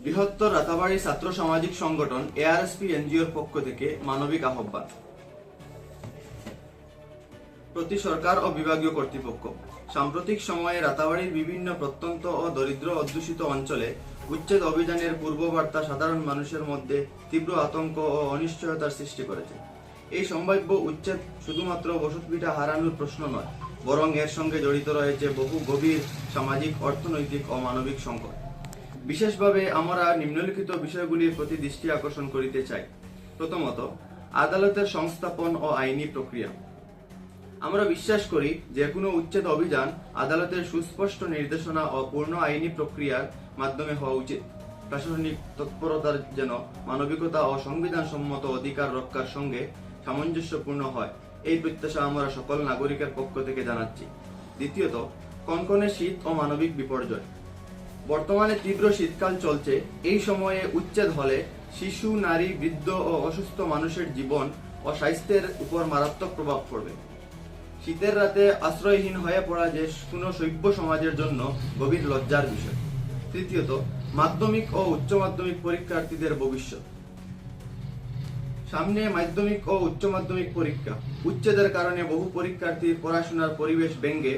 বৃহত্তর রাতাবাড়ী ছাত্র সামাজিক সংগঠন এআরএসপি এনজিওর পক্ষ থেকে মানবিক আহ্বান। প্রতি সরকার ও বিভাগীয় কর্তৃপক্ষ, সাম্প্রতিক সময়ে রাতাবাড়ীর বিভিন্ন প্রত্যন্ত ও দরিদ্র অধ্যুষিত অঞ্চলে উচ্ছেদ অভিযানের পূর্ববার্তা সাধারণ মানুষের মধ্যে তীব্র আতঙ্ক ও অনিশ্চয়তার সৃষ্টি করেছে। এই সম্ভাব্য উচ্ছেদ শুধুমাত্র বসতভিটা হারানোর প্রশ্ন নয়, বরং এর সঙ্গে জড়িত রয়েছে বহু গভীর সামাজিক, অর্থনৈতিক ও মানবিক সংকট। বিশেষভাবে আমরা নিম্নলিখিত বিষয়গুলির প্রতি দৃষ্টি আকর্ষণ করিতে চাই। প্রথমত, আদালতের সংস্থাপন ও আইনি প্রক্রিয়া। আমরা বিশ্বাস করি যে কোনো উচ্ছেদ অভিযান আদালতের সুস্পষ্ট নির্দেশনা ও পূর্ণ আইনি প্রক্রিয়ার মাধ্যমে হওয়া উচিত। প্রশাসনিক তৎপরতার যেন মানবিকতা ও সংবিধানসম্মত অধিকার রক্ষার সঙ্গে সামঞ্জস্যপূর্ণ হয়, এই প্রত্যাশা আমরা সকল নাগরিকের পক্ষ থেকে জানাচ্ছি। দ্বিতীয়ত, কনকনে শীত ও মানবিক বিপর্যয়। বর্তমানে তীব্র শীতকাল চলছে। এই সময়ে উচ্ছেদ হলে শিশু, নারী, বৃদ্ধ ও অসুস্থ মানুষের জীবন ও স্বাস্থ্যের উপর মারাত্মক প্রভাব পড়বে। শীতের রাতে আশ্রয়হীন হয়ে পড়া যে কোনো সভ্য সমাজের জন্য গভীর লজ্জার বিষয়। তৃতীয়ত, মাধ্যমিক ও উচ্চ মাধ্যমিক পরীক্ষার্থীদের ভবিষ্যৎ। সামনে মাধ্যমিক ও উচ্চ মাধ্যমিক পরীক্ষা। উচ্ছেদের কারণে বহু পরীক্ষার্থীর পড়াশোনার পরিবেশ ভেঙে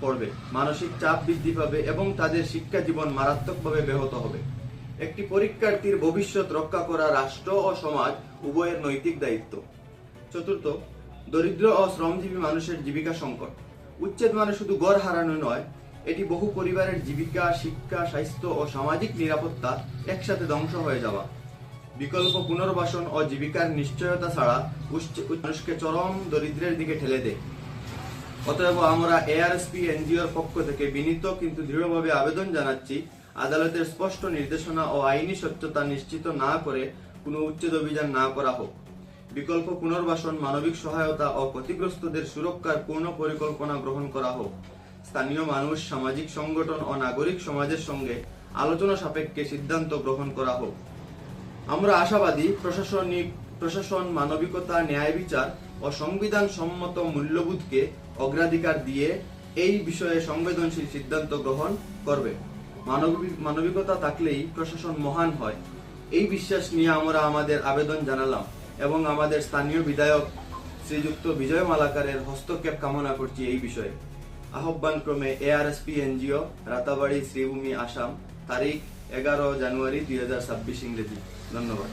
পড়বে, মানসিক চাপ বৃদ্ধি পাবে এবং তাদের শিক্ষা জীবন মারাত্মকভাবে ব্যাহত হবে। একটি পরীক্ষার্থীর ভবিষ্যৎ রক্ষা করা রাষ্ট্র ও সমাজ উভয়ের নৈতিক দায়িত্ব। চতুর্থ, দরিদ্র ও শ্রমজীবী মানুষের জীবিকা সংকট। উচ্ছেদ মানে শুধু ঘর হারানো নয়, এটি বহু পরিবারের জীবিকা, শিক্ষা, স্বাস্থ্য ও সামাজিক নিরাপত্তা একসাথে ধ্বংস হয়ে যাওয়া। বিকল্প পুনর্বাসন ও জীবিকার নিশ্চয়তা ছাড়া মানুষকে চরম দরিদ্রের দিকে ঠেলে দেয়। অতএব আমরা এআরএসপি এনজিওর পক্ষ থেকে বিনীত কিন্তু দৃঢ়ভাবে আবেদন জানাচ্ছি, আদালতের স্পষ্ট নির্দেশনা ও আইনি সত্যতা নিশ্চিত না করে কোনো উচ্ছেদ অভিযান না করা হোক। বিকল্প পুনর্বাসন, মানবিক সহায়তা ও ক্ষতিগ্রস্তদের সুরক্ষার পূর্ণ পরিকল্পনা গ্রহণ করা হোক। স্থানীয় মানুষ, সামাজিক সংগঠন ও নাগরিক সমাজের সঙ্গে আলোচনা সাপেক্ষে সিদ্ধান্ত গ্রহণ করা হোক। আমরা আশাবাদী প্রশাসন মানবিকতা, ন্যায় বিচার ও সংবিধান সম্মত মূল্যবোধকে অগ্রাধিকার দিয়ে এই বিষয়ে সংবেদনশীল সিদ্ধান্ত গ্রহণ করবে। মানবিকতা থাকলেই প্রশাসন মহান হয়, এই বিশ্বাস নিয়ে আমরা আমাদের আবেদন জানালাম এবং আমাদের স্থানীয় বিধায়ক শ্রীযুক্ত বিজয় মালাকারের হস্তক্ষেপ কামনা করছি এই বিষয়ে। আহ্বান ক্রমে এআরএসপি এনজিও, রাতাবাড়ী, শ্রীভূমি, আসাম। তারিখ 11 জানুয়ারি 2026 ইংরেজি। ধন্যবাদ।